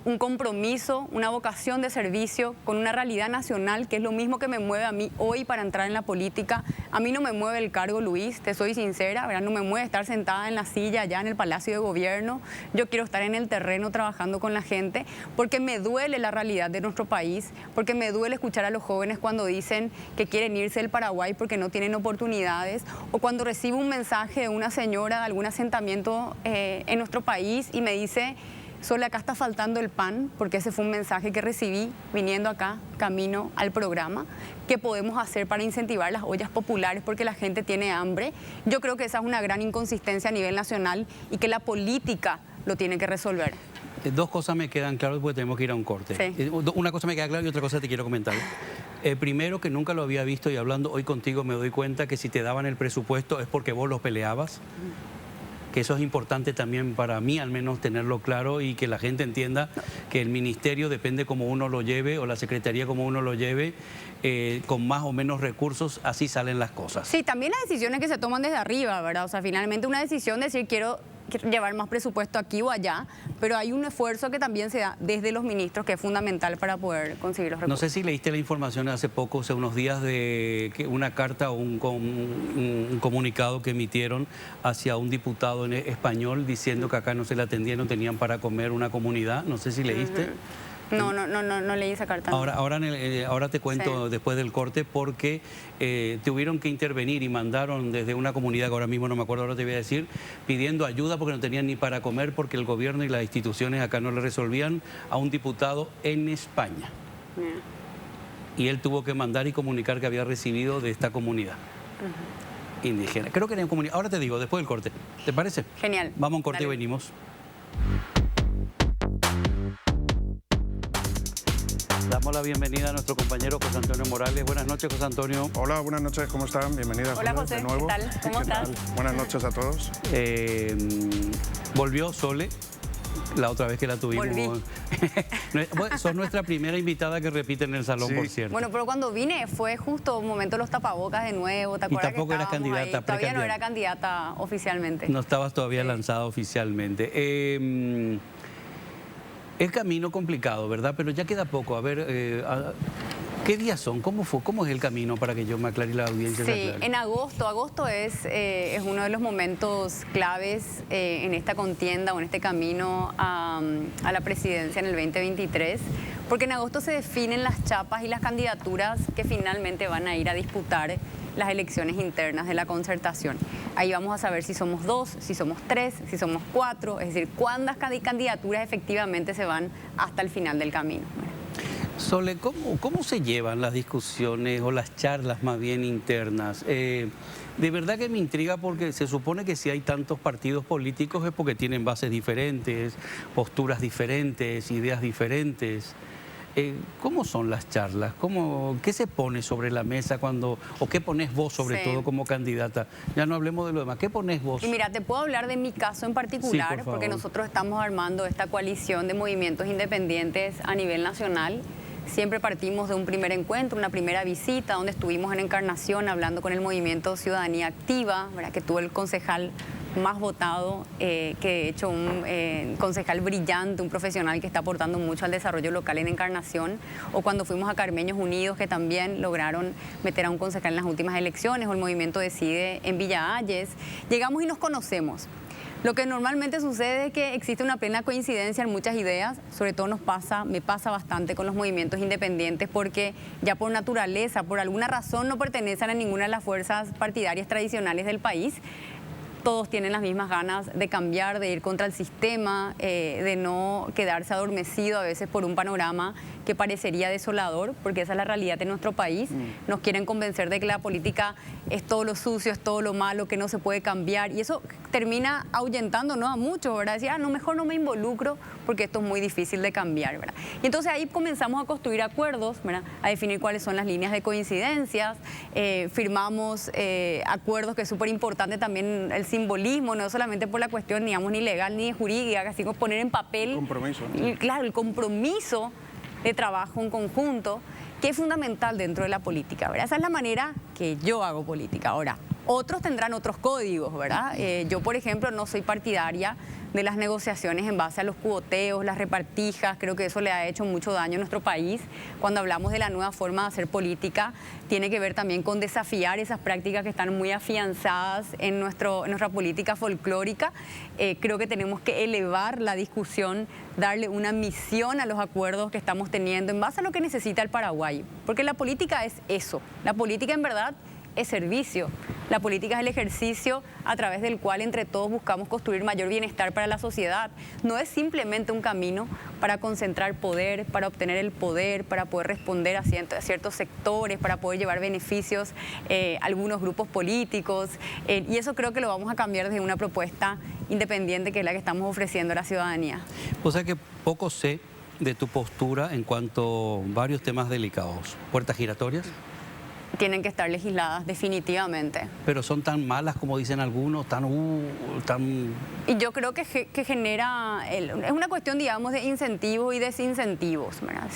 un compromiso, una vocación de servicio con una realidad nacional, que es lo mismo que me mueve a mí hoy para entrar en la política. A mí no me mueve el cargo, Luis, te soy sincera, ¿verdad? No me mueve estar sentada en la silla allá en el Palacio de Gobierno. Yo quiero estar en el terreno trabajando con la gente, porque me duele la realidad de nuestro país, porque me duele escuchar a los jóvenes cuando dicen que quieren irse del Paraguay porque no tienen oportunidades, o cuando recibo un mensaje de una señora de algún asentamiento en nuestro país y me dice: Sole, acá está faltando el pan, porque ese fue un mensaje que recibí viniendo acá, camino al programa. ¿Qué podemos hacer para incentivar las ollas populares? Porque la gente tiene hambre. Yo creo que esa es una gran inconsistencia a nivel nacional y que la política lo tiene que resolver. Dos cosas me quedan claras porque tenemos que ir a un corte. Sí. Una cosa me queda clara y otra cosa te quiero comentar. Primero, que nunca lo había visto, y hablando hoy contigo me doy cuenta que si te daban el presupuesto es porque vos los peleabas. Que eso es importante también para mí, al menos tenerlo claro, y que la gente entienda que el ministerio depende como uno lo lleve, o la secretaría como uno lo lleve, con más o menos recursos, así salen las cosas. Sí, también las decisiones que se toman desde arriba, ¿verdad? O sea, finalmente una decisión de decir quiero llevar más presupuesto aquí o allá, pero hay un esfuerzo que también se da desde los ministros que es fundamental para poder conseguir los recursos. No sé si leíste la información hace poco, hace unos días, de que una carta o un comunicado que emitieron hacia un diputado español diciendo que acá no se le atendía, no tenían para comer una comunidad. No sé si leíste. No leí esa carta. Ahora te cuento, sí, después del corte, porque tuvieron que intervenir y mandaron desde una comunidad que ahora mismo no me acuerdo, ahora te voy a decir, pidiendo ayuda porque no tenían ni para comer, porque el gobierno y las instituciones acá no le resolvían, a un diputado en España. Y él tuvo que mandar y comunicar que había recibido de esta comunidad indígena. Creo que era una comunidad. Ahora te digo, después del corte. ¿Te parece? Genial. Vamos a un corte. Dale. Y venimos. Damos la bienvenida a nuestro compañero José Antonio Morales. Buenas noches, José Antonio. Hola, buenas noches, ¿cómo están? Bienvenida. Hola, José, de nuevo. ¿qué tal? ¿Cómo estás? Buenas noches a todos. Volvió Sole, la otra vez que la tuvimos. Volví. Sos nuestra primera invitada que repite en el salón, sí, por cierto. Bueno, pero cuando vine fue justo un momento de los tapabocas de nuevo. ¿Te acuerdas? Y tampoco eras candidata. Todavía no era candidata oficialmente. No estabas todavía lanzada oficialmente. Es camino complicado, ¿verdad? Pero ya queda poco. A ver, ¿qué días son? ¿Cómo fue? ¿Cómo es el camino para que yo me aclare y la audiencia se aclare? Sí, en agosto. Agosto es uno de los momentos claves en esta contienda o en este camino a la presidencia en el 2023, porque en agosto se definen las chapas y las candidaturas que finalmente van a ir a disputar las elecciones internas de la concertación. Ahí vamos a saber si somos 2, si somos 3, si somos 4, es decir, cuántas candidaturas efectivamente se van hasta el final del camino. Sole, ¿cómo se llevan las discusiones o las charlas más bien internas? De verdad que me intriga, porque se supone que si hay tantos partidos políticos es porque tienen bases diferentes, posturas diferentes, ideas diferentes. ¿Cómo son las charlas? ¿Qué se pone sobre la mesa o qué pones vos sobre todo como candidata? Ya no hablemos de lo demás. ¿Qué pones vos? Y mira, te puedo hablar de mi caso en particular, sí, porque nosotros estamos armando esta coalición de movimientos independientes a nivel nacional. Siempre partimos de un primer encuentro, una primera visita, donde estuvimos en Encarnación hablando con el movimiento Ciudadanía Activa, ¿verdad? Que tuvo el concejal más votado, que de hecho un concejal brillante, un profesional que está aportando mucho al desarrollo local en Encarnación, o cuando fuimos a Carmeños Unidos, que también lograron meter a un concejal en las últimas elecciones, o el movimiento Decide en Villa Ayes. Llegamos y nos conocemos. Lo que normalmente sucede es que existe una plena coincidencia en muchas ideas, sobre todo me pasa bastante con los movimientos independientes, porque ya por naturaleza, por alguna razón, no pertenecen a ninguna de las fuerzas partidarias tradicionales del país. Todos tienen las mismas ganas de cambiar, de ir contra el sistema, de no quedarse adormecido a veces por un panorama que parecería desolador, porque esa es la realidad de nuestro país. Nos quieren convencer de que la política es todo lo sucio, es todo lo malo, que no se puede cambiar, y eso termina ahuyentando, ¿no?, a muchos, ¿verdad? Decir, no, mejor no me involucro porque esto es muy difícil de cambiar, ¿verdad? Y entonces ahí comenzamos a construir acuerdos, ¿verdad?, a definir cuáles son las líneas de coincidencias, firmamos acuerdos, que es súper importante también el simbolismo, no solamente por la cuestión, digamos, ni legal ni jurídica, sino poner en papel... Compromiso. Claro, el compromiso de trabajo en conjunto, que es fundamental dentro de la política, ¿verdad? Esa es la manera que yo hago política. Ahora, Otros tendrán otros códigos, ¿verdad? Yo, por ejemplo, no soy partidaria de las negociaciones en base a los cuoteos, las repartijas. Creo que eso le ha hecho mucho daño a nuestro país. Cuando hablamos de la nueva forma de hacer política, tiene que ver también con desafiar esas prácticas que están muy afianzadas en nuestra política folclórica. Creo que tenemos que elevar la discusión, darle una misión a los acuerdos que estamos teniendo en base a lo que necesita el Paraguay. Porque la política es eso. La política, en verdad, es servicio. La política es el ejercicio a través del cual entre todos buscamos construir mayor bienestar para la sociedad. No es simplemente un camino para concentrar poder, para obtener el poder, para poder responder a ciertos sectores, para poder llevar beneficios a algunos grupos políticos. Y eso creo que lo vamos a cambiar desde una propuesta independiente, que es la que estamos ofreciendo a la ciudadanía. O sea que poco sé de tu postura en cuanto a varios temas delicados. ¿Puertas giratorias? Tienen que estar legisladas definitivamente. Pero son tan malas como dicen algunos, tan... Y yo creo que genera... es una cuestión, digamos, de incentivos y desincentivos, ¿verdad?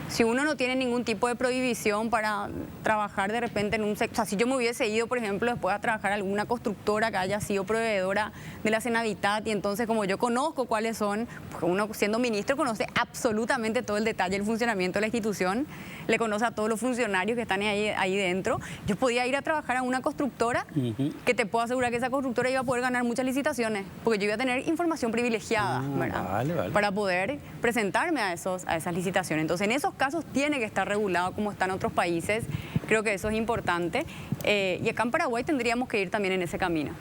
Si uno no tiene ningún tipo de prohibición para trabajar de repente en un sector... O sea, si yo me hubiese ido, por ejemplo, después a trabajar en alguna constructora que haya sido proveedora de la Senavitat, y entonces como yo conozco cuáles son, porque uno siendo ministro conoce absolutamente todo el detalle del funcionamiento de la institución, le conoce a todos los funcionarios que están ahí dentro. Yo podía ir a trabajar a una constructora que te puedo asegurar que esa constructora iba a poder ganar muchas licitaciones, porque yo iba a tener información privilegiada, ¿verdad? Vale. Para poder presentarme a esas licitaciones. Entonces, en esos casos tiene que estar regulado como está en otros países. Creo que eso es importante. Y acá en Paraguay tendríamos que ir también en ese camino.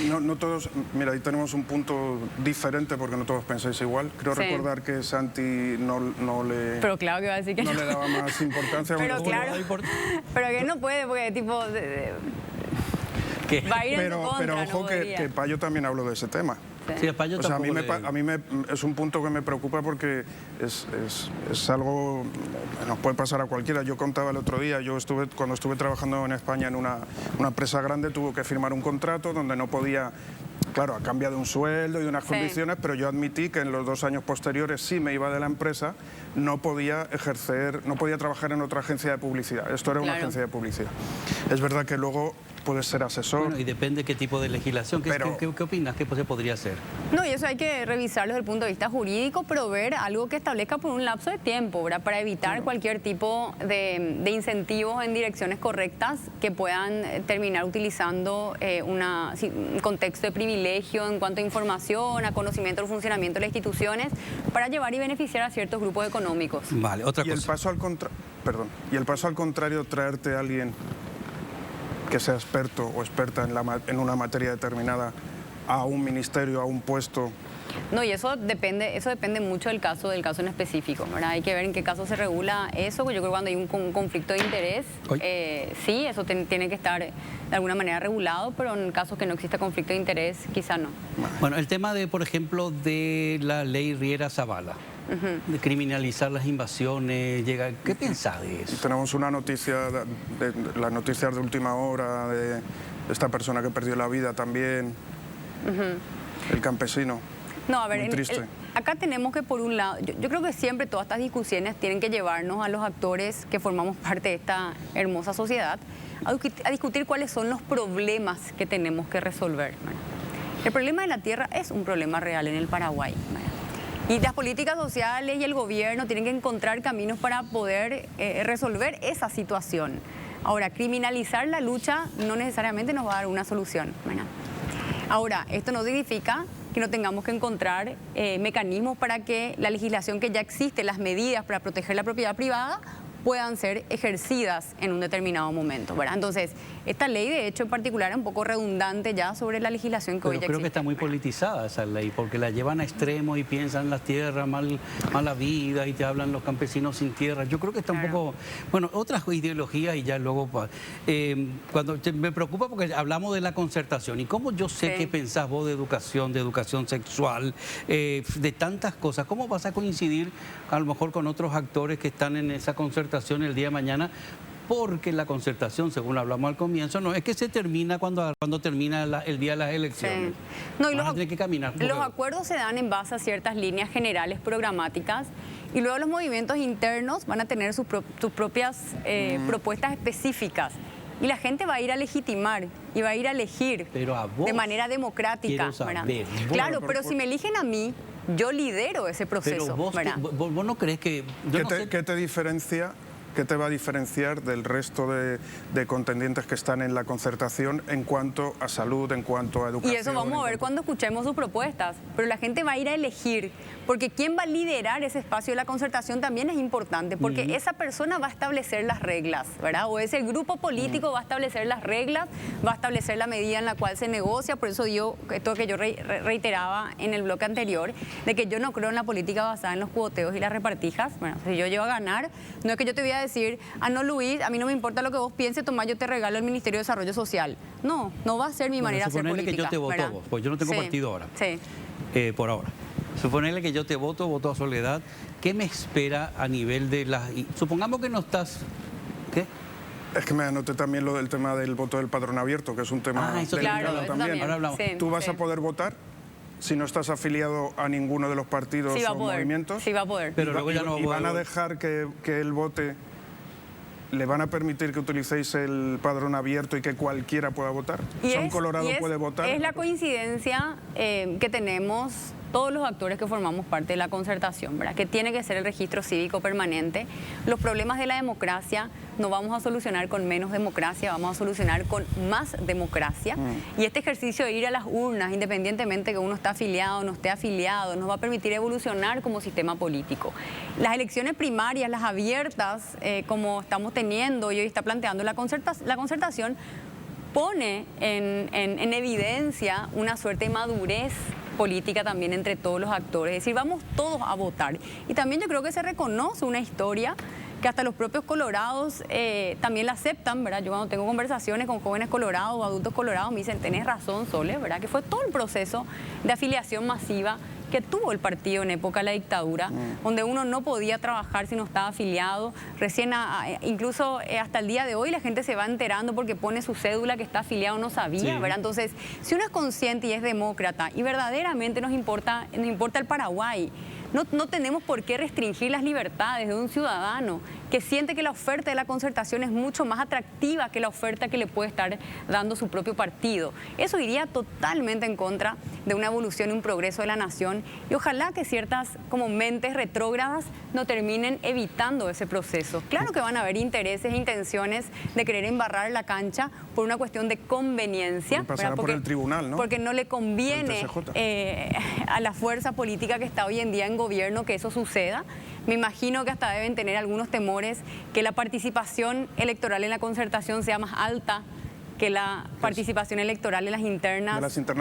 No todos, mira, ahí tenemos un punto diferente porque no todos pensáis igual. Creo recordar que Santi no le... Pero claro que va a decir que no le daba más importancia. Pero claro, pero que no puede, porque tipo... va a ir en su contra, pero ojo, no que Payo también habló de ese tema. Sí, a Payo tampoco a mí es un punto que me preocupa porque es algo, nos puede pasar a cualquiera. Yo contaba el otro día, cuando estuve trabajando en España en una empresa grande, tuve que firmar un contrato donde no podía, claro, a cambio de un sueldo y de unas condiciones, pero yo admití que en los 2 años posteriores sí me iba de la empresa, no podía trabajar en otra agencia de publicidad. Esto era una agencia de publicidad. Es verdad que luego puedes ser asesor. Bueno, y depende qué tipo de legislación. ¿Qué opinas? ¿Qué se podría hacer? No, y eso hay que revisarlo desde el punto de vista jurídico, pero ver algo que establezca por un lapso de tiempo, ¿verdad? Para evitar cualquier tipo de incentivos en direcciones correctas que puedan terminar utilizando un contexto de privilegio en cuanto a información, a conocimiento del funcionamiento de las instituciones, para llevar y beneficiar a ciertos grupos económicos. Vale, otra cosa. Y el paso al contrario, traerte a alguien que sea experto o experta en una materia determinada a un ministerio, a un puesto. No, y eso depende mucho del caso en específico, ¿verdad? Hay que ver en qué caso se regula eso. Yo creo que cuando hay un conflicto de interés, sí, eso tiene que estar de alguna manera regulado, pero en casos que no exista conflicto de interés, quizá no. Bueno, el tema de, por ejemplo, de la ley Riera Zavala, de criminalizar las invasiones, ¿qué pensás de eso? Tenemos una noticia, las noticias de última hora, de esta persona que perdió la vida también, el campesino. No, a ver, Acá tenemos que, por un lado, yo creo que siempre todas estas discusiones tienen que llevarnos a los actores que formamos parte de esta hermosa sociedad a discutir cuáles son los problemas que tenemos que resolver, ¿verdad? El problema de la tierra es un problema real en el Paraguay, ¿verdad? Y las políticas sociales y el gobierno tienen que encontrar caminos para poder resolver esa situación. Ahora, criminalizar la lucha no necesariamente nos va a dar una solución, ¿verdad? Ahora, esto no significa que no tengamos que encontrar mecanismos para que la legislación que ya existe, las medidas para proteger la propiedad privada, puedan ser ejercidas en un determinado momento, ¿verdad? Entonces, esta ley, de hecho, en particular, es un poco redundante ya sobre la legislación que hoy ya existe. Pero creo que está muy politizada esa ley, porque la llevan a extremos y piensan las tierras, mala vida, y te hablan los campesinos sin tierra. Yo creo que está un poco... Bueno, otras ideologías y ya luego... cuando me preocupa porque hablamos de la concertación, y cómo yo sé qué pensás vos de educación sexual, de tantas cosas, ¿cómo vas a coincidir a lo mejor con otros actores que están en esa concertación el día de mañana? Porque la concertación, según hablamos al comienzo, no es que se termina cuando termina el día de las elecciones. Sí. No, y tiene que caminar. Los acuerdos se dan en base a ciertas líneas generales programáticas, y luego los movimientos internos van a tener sus propias propuestas específicas. y la gente va a ir a legitimar y va a ir a elegir Pero a vos de manera democrática. quiero saber, ¿verdad? vos- Claro, Bueno, pero si me eligen a mí, yo lidero ese proceso. Pero vos, ¿verdad? vos no crees que... yo no sé- ¿Qué te diferencia? ¿Qué te va a diferenciar del resto de contendientes que están en la concertación en cuanto a salud, en cuanto a educación? Y eso vamos a ver cuando escuchemos sus propuestas, pero la gente va a ir a elegir, porque quién va a liderar ese espacio de la concertación también es importante, porque esa persona va a establecer las reglas, ¿verdad? O ese grupo político va a establecer las reglas, va a establecer la medida en la cual se negocia, por eso digo esto que yo reiteraba en el bloque anterior, de que yo no creo en la política basada en los cuoteos y las repartijas. Bueno, si yo llego a ganar, no es que yo te voy a decir, ah, no, Luis, a mí no me importa lo que vos pienses, toma, yo te regalo el Ministerio de Desarrollo Social. No, no va a ser mi manera de hacer suponerle política. que yo te voto a ¿verdad? vos, pues yo no tengo Sí, partido ahora. Sí. Por ahora. Suponerle que yo te voto a Soledad. ¿Qué me espera a nivel de las... Supongamos que no estás... ¿Qué? Es que me anoté también lo del tema del voto del padrón abierto, que es un tema Eso delicado Claro, eso también. también. Ahora hablamos. Sí, ¿Tú vas sí. a poder votar si no estás afiliado a ninguno de los partidos Sí va a o poder. movimientos? Sí va a poder. Pero luego ya no ¿Y van a voy- dejar que él vote? ¿Le van a permitir que utilicéis el padrón abierto y que cualquiera pueda votar? ¿Son Colorado puede votar? Es la coincidencia que tenemos todos los actores que formamos parte de la concertación, ¿verdad? Que tiene que ser el registro cívico permanente. Los problemas de la democracia no vamos a solucionar con menos democracia, vamos a solucionar con más democracia. Y este ejercicio de ir a las urnas, independientemente que uno está afiliado o no esté afiliado, nos va a permitir evolucionar como sistema político. Las elecciones primarias, las abiertas, como estamos teniendo y hoy está planteando la concertación, pone en evidencia una suerte de madurez política también entre todos los actores, es decir, vamos todos a votar. Y también yo creo que se reconoce una historia que hasta los propios colorados también la aceptan, ¿verdad? Yo cuando tengo conversaciones con jóvenes colorados o adultos colorados me dicen, tenés razón, Sole, ¿verdad? Que fue todo el proceso de afiliación masiva que tuvo el partido en época de la dictadura, donde uno no podía trabajar si no estaba afiliado. Recién, incluso hasta el día de hoy, la gente se va enterando porque pone su cédula que está afiliado, no sabía, Sí. ¿verdad? Entonces, si uno es consciente y es demócrata y verdaderamente nos importa el Paraguay, no tenemos por qué restringir las libertades de un ciudadano que siente que la oferta de la concertación es mucho más atractiva que la oferta que le puede estar dando su propio partido. Eso iría totalmente en contra de una evolución y un progreso de la nación, y ojalá que ciertas como mentes retrógradas no terminen evitando ese proceso. Claro que van a haber intereses e intenciones de querer embarrar la cancha por una cuestión de conveniencia. Y pasará ¿verdad? por el tribunal, ¿no? Porque no le conviene Por el TSJ. a la fuerza política que está hoy en día en gobierno que eso suceda. Me imagino que hasta deben tener algunos temores que la participación electoral en la concertación sea más alta que la participación electoral en las internas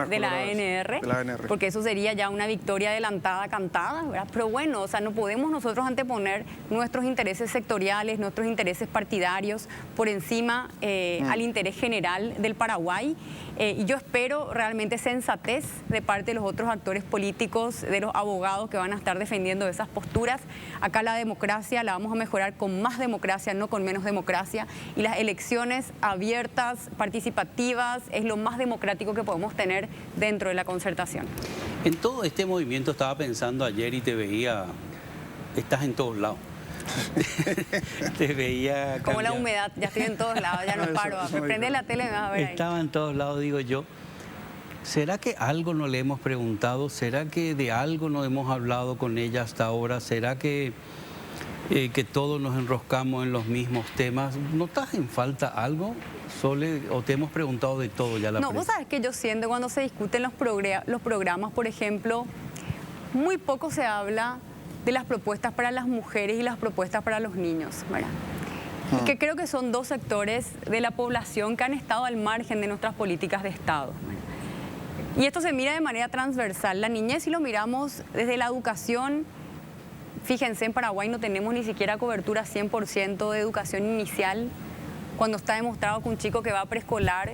de la ANR, porque eso sería ya una victoria adelantada, cantada, ¿verdad? Pero bueno, o sea, no podemos nosotros anteponer nuestros intereses sectoriales, nuestros intereses partidarios por encima al interés general del Paraguay. Y yo espero realmente sensatez de parte de los otros actores políticos, de los abogados que van a estar defendiendo esas posturas. Acá la democracia la vamos a mejorar con más democracia, no con menos democracia. Y las elecciones abiertas, participativas, es lo más democrático que podemos tener dentro de la concertación. En todo este movimiento estaba pensando ayer y te veía, estás en todos lados. Te veía Como la cambiar. humedad, ya estoy en todos lados, ya no Eso- paro. eso me Prende dijo. la tele y me vas a ver ahí. Estaba en todos lados, digo yo. ¿Será que algo no le hemos preguntado? ¿Será que de algo no hemos hablado con ella hasta ahora? ¿Será que todos nos enroscamos en los mismos temas? ¿Notas en falta algo, Sole? ¿O te hemos preguntado de todo ya la No, prensa? vos sabés que yo siento cuando se discuten los programas, por ejemplo, muy poco se habla de las propuestas para las mujeres y las propuestas para los niños, ¿verdad? Y que creo que son dos sectores de la población que han estado al margen de nuestras políticas de Estado, ¿verdad? Y esto se mira de manera transversal. La niñez, si lo miramos desde la educación, fíjense, en Paraguay no tenemos ni siquiera cobertura 100% de educación inicial, cuando está demostrado que un chico que va a preescolar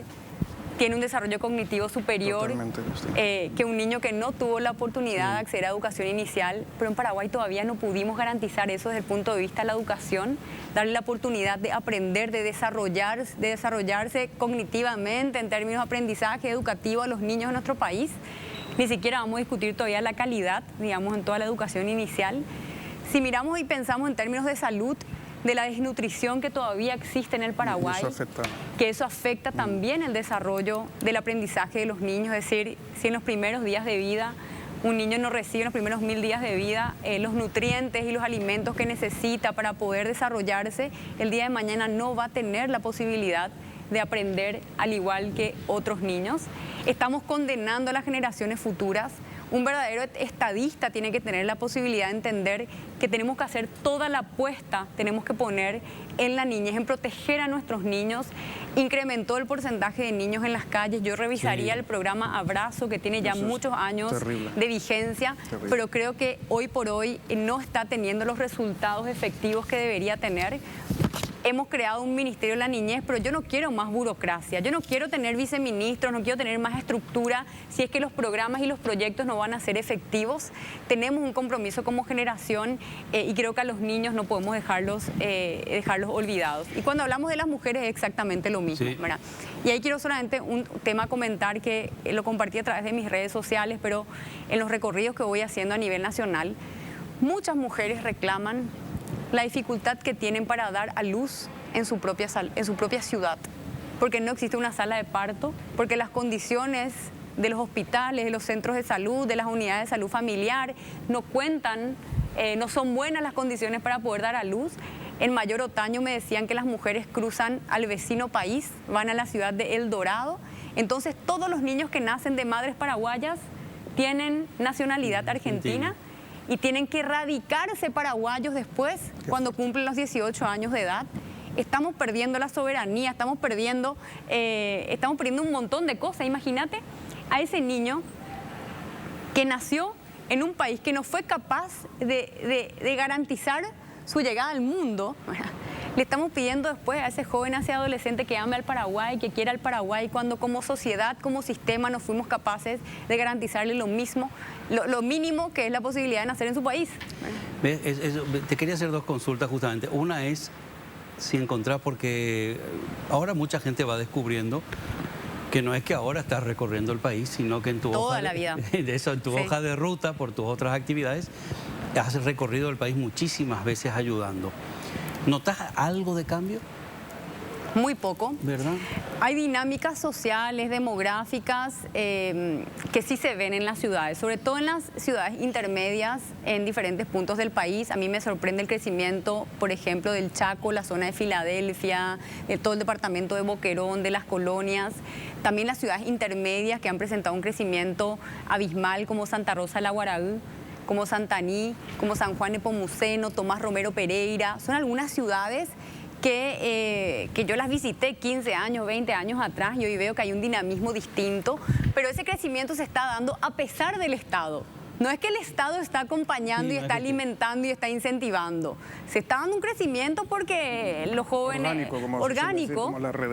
tiene un desarrollo cognitivo superior Totalmente, Agustín. que un niño que no tuvo la oportunidad de acceder a educación inicial. Pero en Paraguay todavía no pudimos garantizar eso desde el punto de vista de la educación, darle la oportunidad de aprender, de desarrollarse cognitivamente en términos de aprendizaje educativo a los niños de nuestro país. Ni siquiera vamos a discutir todavía la calidad, digamos, en toda la educación inicial. Si miramos y pensamos en términos de salud, de la desnutrición que todavía existe en el Paraguay, que eso afecta también el desarrollo del aprendizaje de los niños. Es decir, si en los primeros días de vida un niño no recibe en los primeros 1000 días de vida los nutrientes y los alimentos que necesita para poder desarrollarse, el día de mañana no va a tener la posibilidad de aprender al igual que otros niños. Estamos condenando a las generaciones futuras. Un verdadero estadista tiene que tener la posibilidad de entender que tenemos que hacer toda la apuesta, tenemos que poner en la niñez, en proteger a nuestros niños. Incrementó el porcentaje de niños en las calles. Yo revisaría el programa Abrazo, que tiene ya muchos años de vigencia, pero creo que hoy por hoy no está teniendo los resultados efectivos que debería tener. Hemos creado un ministerio de la niñez, pero yo no quiero más burocracia, yo no quiero tener viceministros, no quiero tener más estructura si es que los programas y los proyectos no van a ser efectivos. Tenemos un compromiso como generación y creo que a los niños no podemos dejarlos olvidados. Y cuando hablamos de las mujeres es exactamente lo mismo, ¿verdad? Y ahí quiero solamente un tema comentar que lo compartí a través de mis redes sociales, pero en los recorridos que voy haciendo a nivel nacional, muchas mujeres reclaman la dificultad que tienen para dar a luz en su propia ciudad, porque no existe una sala de parto, porque las condiciones de los hospitales, de los centros de salud, de las unidades de salud familiar, no cuentan, no son buenas las condiciones para poder dar a luz. En Mayor Otaño me decían que las mujeres cruzan al vecino país, van a la ciudad de El Dorado. Entonces todos los niños que nacen de madres paraguayas tienen nacionalidad argentina y tienen que radicarse paraguayos después, cuando cumplen los 18 años de edad. Estamos perdiendo la soberanía, estamos perdiendo un montón de cosas. Imagínate a ese niño que nació en un país que no fue capaz de garantizar su llegada al mundo. Le estamos pidiendo después a ese joven, a ese adolescente que ame al Paraguay, que quiera al Paraguay, cuando como sociedad, como sistema, no fuimos capaces de garantizarle lo mismo, lo mínimo que es la posibilidad de nacer en su país. Te quería hacer dos consultas justamente. Una es si encontrás, porque ahora mucha gente va descubriendo que no es que ahora estás recorriendo el país, sino que en tu toda la vida. En tu hoja de ruta, por tus otras actividades, has recorrido el país muchísimas veces ayudando. ¿Notas algo de cambio? Muy poco. ¿Verdad? Hay dinámicas sociales, demográficas, que sí se ven en las ciudades, sobre todo en las ciudades intermedias, en diferentes puntos del país. A mí me sorprende el crecimiento, por ejemplo, del Chaco, la zona de Filadelfia, de todo el departamento de Boquerón, de las colonias. También las ciudades intermedias que han presentado un crecimiento abismal, como Santa Rosa de la Guaraú, como Santaní, como San Juan de Nepomuceno, Tomás Romero Pereira. Son algunas ciudades que yo las visité 15 años, 20 años atrás y hoy veo que hay un dinamismo distinto, pero ese crecimiento se está dando a pesar del Estado. No es que el Estado está acompañando y está alimentando y está incentivando. Se está dando un crecimiento porque los jóvenes...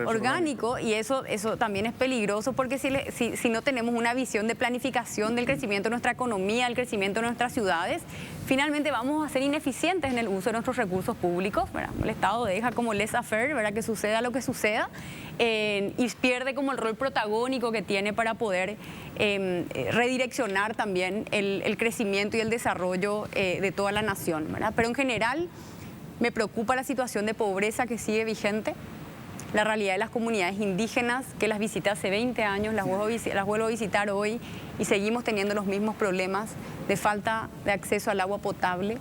Orgánico, y eso también es peligroso porque si no tenemos una visión de planificación del crecimiento de nuestra economía, el crecimiento de nuestras ciudades, finalmente vamos a ser ineficientes en el uso de nuestros recursos públicos, ¿verdad? El Estado deja como laissez-faire, ¿verdad? Que suceda lo que suceda, y pierde como el rol protagónico que tiene para poder redireccionar también el crecimiento y el desarrollo de toda la nación, ¿verdad? Pero en general me preocupa la situación de pobreza que sigue vigente, la realidad de las comunidades indígenas, que las visité hace 20 años, las vuelvo a visitar hoy y seguimos teniendo los mismos problemas de falta de acceso al agua potable.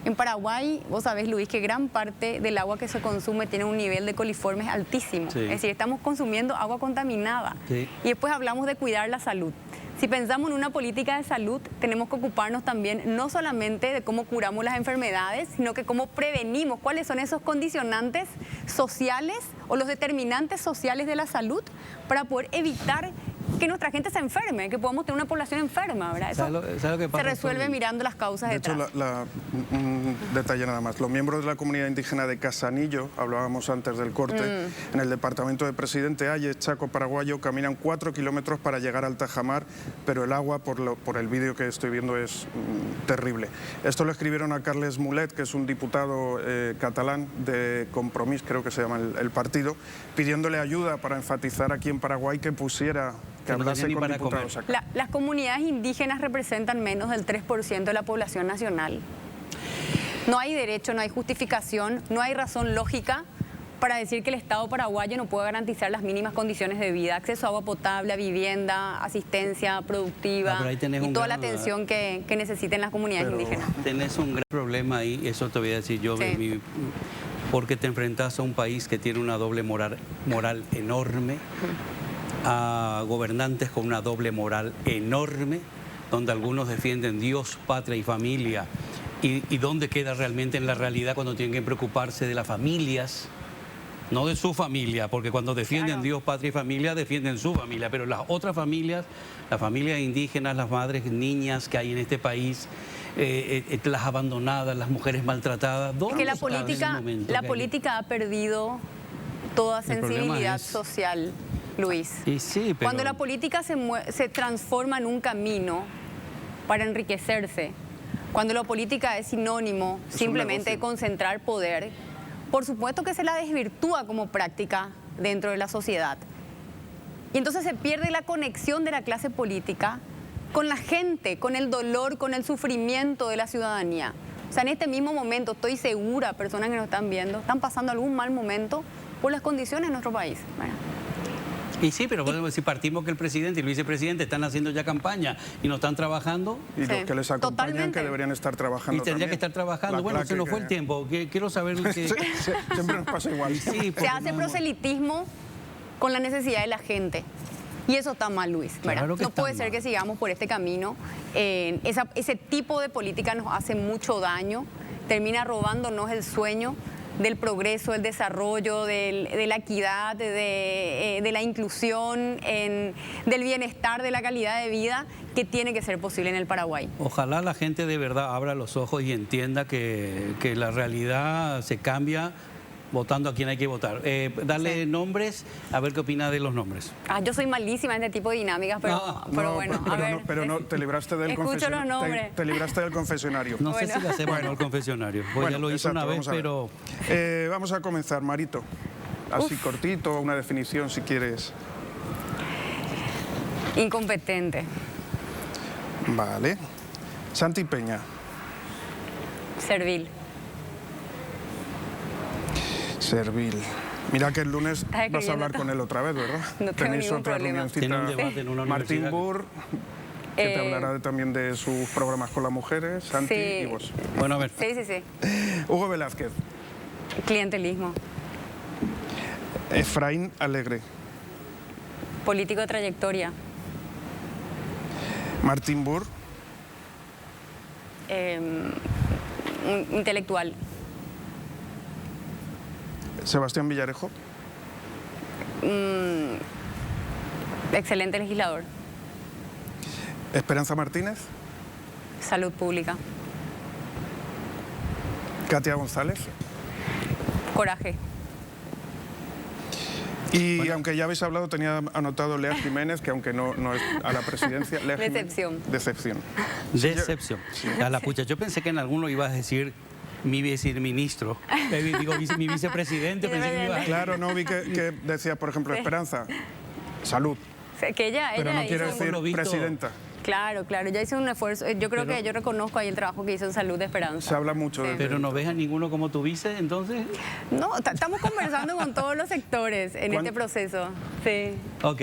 En Paraguay, vos sabés, Luis, que gran parte del agua que se consume tiene un nivel de coliformes altísimo. Es decir, estamos consumiendo agua contaminada. Y después hablamos de cuidar la salud. Si pensamos en una política de salud, tenemos que ocuparnos también no solamente de cómo curamos las enfermedades, sino que cómo prevenimos, cuáles son esos condicionantes sociales o los determinantes sociales de la salud para poder evitar que nuestra gente se enferme, que podamos tener una población enferma, ¿verdad? Eso ¿Sabes lo que pasa? Se resuelve mirando las causas detrás. De hecho, un detalle nada más. Los miembros de la comunidad indígena de Casanillo, hablábamos antes del corte, en el departamento de Presidente Hayes, Chaco paraguayo, caminan 4 kilómetros para llegar al Tajamar, pero el agua, por el vídeo que estoy viendo, es terrible. Esto lo escribieron a Carles Mulet, que es un diputado catalán de Compromís, creo que se llama el partido, pidiéndole ayuda para enfatizar aquí en Paraguay que pusiera... Las comunidades indígenas representan menos del 3% de la población nacional. No hay derecho, no hay justificación, no hay razón lógica para decir que el Estado paraguayo no puede garantizar las mínimas condiciones de vida, acceso a agua potable, a vivienda, asistencia productiva y toda la atención que necesiten las comunidades indígenas. Tenés un gran problema ahí, eso te voy a decir yo, Sí. porque te enfrentas a un país que tiene una doble moral enorme, a gobernantes con una doble moral enorme, donde algunos defienden Dios, patria y familia, y dónde queda realmente en la realidad cuando tienen que preocuparse de las familias, no de su familia, porque cuando defienden Claro. Dios, patria y familia, defienden su familia, pero las otras familias, las familias indígenas, las madres, niñas que hay en este país, las abandonadas, las mujeres maltratadas, Es ¿dónde que la está ese política, momento la que hay? política ha perdido toda El problema sensibilidad es- social, Luis. Y sí, pero... Cuando la política se transforma en un camino para enriquecerse, cuando la política es sinónimo Es un simplemente de negocio. concentrar poder, por supuesto que se la desvirtúa como práctica dentro de la sociedad. Y entonces se pierde la conexión de la clase política con la gente, con el dolor, con el sufrimiento de la ciudadanía. O sea, en este mismo momento, estoy segura, personas que nos están viendo, están pasando algún mal momento por las condiciones de nuestro país. Bueno, Y sí, pero podemos decir, partimos que el presidente y el vicepresidente están haciendo ya campaña y no están trabajando. Y Sí, los que les acompañan totalmente. que deberían estar Y trabajando tendría también. que estar trabajando. La Bueno, se claque nos fue que- el tiempo. Quiero saber que... Siempre nos pasa igual. Sí, porque se hace no- proselitismo con la necesidad de la gente. Y eso está mal, Luis. ¿verdad? Claro que No está puede ser mal. que sigamos por este camino. Ese tipo de política nos hace mucho daño, termina robándonos el sueño del progreso, del desarrollo, de la equidad, de la inclusión, del bienestar, de la calidad de vida que tiene que ser posible en el Paraguay. Ojalá la gente de verdad abra los ojos y entienda que la realidad se cambia votando a quien hay que votar. Darle Sí. nombres, a ver qué opina de los nombres. Yo soy malísima en este tipo de dinámicas, pero, No, pero No, bueno, pero a ver. no, pero no, te libraste del Escucho confesionario. los nombres. Te libraste del confesionario. No sé Bueno. si le hacemos o no el confesionario. Pues Bueno, ya lo hizo exacto, una vez, vamos a ver. pero... Vamos a comenzar, Marito. Así cortito, una definición si quieres. Incompetente, Vale. Santi Peña. servil. Servil. Mira que el lunes Estás vas a escribiendo hablar todo. con él otra vez, ¿verdad? No tengo Tenéis ningún otra problema. reunioncita. Tiene un debate en una Martín universidad. Burr, que te Eh, hablará también de sus programas con las mujeres, Santi Sí. y vos. Bueno, a ver. Sí, sí, sí. Hugo Velázquez. Clientelismo. Efraín Alegre. Político de trayectoria. Martín Burr. Un intelectual. Sebastián Villarejo. Excelente legislador. Esperanza Martínez. Salud pública. Katia González. Coraje. Y aunque ya habéis hablado, tenía anotado Lea Jiménez, que aunque no es a la presidencia... Lea Jiménez. Decepción. Decepción. Decepción. A la pucha, yo pensé que en alguno ibas a decir mi viceministro, mi vicepresidente. Pensé que iba a... Claro, no vi que decía, por ejemplo, Esperanza. Salud. O sea, que ella Pero no hizo quiere un- decir por lo visto- presidenta. Claro, claro. Ya hizo un esfuerzo. Yo creo Pero- que yo reconozco ahí el trabajo que hizo en Salud de Esperanza. Se habla mucho Sí. de... Pero no ves a ninguno como tu vice, entonces... No, estamos conversando con todos los sectores en ¿Cuán- este proceso. Sí. Ok.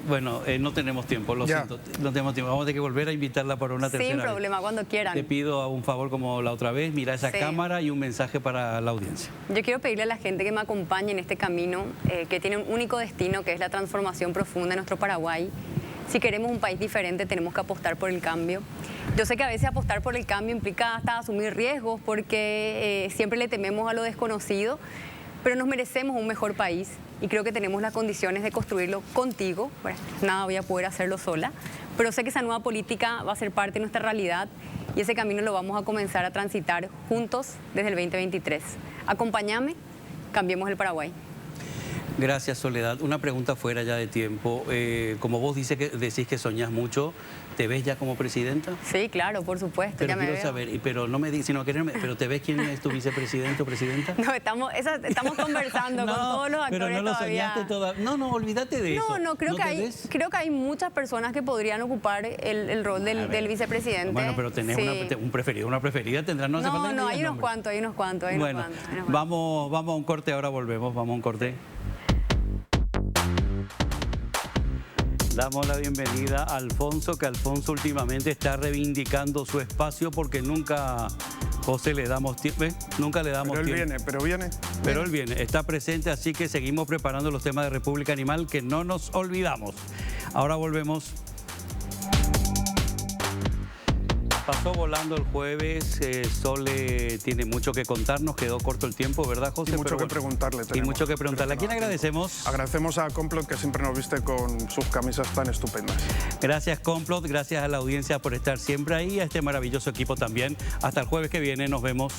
Bueno, no tenemos tiempo, lo Ya. siento. No tenemos tiempo. Vamos a tener que volver a invitarla para una tercera Sin vez. problema, cuando quieran. Te pido un favor como la otra vez, mira esa Sí. cámara y un mensaje para la audiencia. Yo quiero pedirle a la gente que me acompañe en este camino, que tiene un único destino, que es la transformación profunda de nuestro Paraguay. Si queremos un país diferente, tenemos que apostar por el cambio. Yo sé que a veces apostar por el cambio implica hasta asumir riesgos, porque siempre le tememos a lo desconocido, pero nos merecemos un mejor país y creo que tenemos las condiciones de construirlo contigo. Bueno, nada voy a poder hacerlo sola, pero sé que esa nueva política va a ser parte de nuestra realidad y ese camino lo vamos a comenzar a transitar juntos desde el 2023. Acompáñame, cambiemos el Paraguay. Gracias, Soledad. Una pregunta fuera ya de tiempo. Como vos decís que soñás mucho, ¿te ves ya como presidenta? Sí, claro, por supuesto. Pero ya me quiero veo. saber, pero no me digas, sino pero ¿te ves quién es tu vicepresidente o presidenta? No, estamos conversando con todos los actores pero no lo todavía. soñaste todavía. No, olvídate de eso. No, creo que hay muchas personas que podrían ocupar el rol del vicepresidente. Bueno, pero tenés un preferido, una preferida tendrás. No, hay unos cuantos. Bueno, vamos a un corte, ahora volvemos, vamos a un corte. Damos la bienvenida a Alfonso, que Alfonso últimamente está reivindicando su espacio porque nunca, José, le damos tiempo. Nunca le damos tiempo. Pero viene. Pero él viene, está presente, así que seguimos preparando los temas de República Animal, que no nos olvidamos. Ahora volvemos. Pasó volando el jueves, Sole tiene mucho que contarnos, quedó corto el tiempo, ¿verdad, José? Y mucho que preguntarle. Y mucho que preguntarle. ¿A quién agradecemos? Agradecemos a Complot, que siempre nos viste con sus camisas tan estupendas. Gracias, Complot, gracias a la audiencia por estar siempre ahí, a este maravilloso equipo también. Hasta el jueves que viene, nos vemos.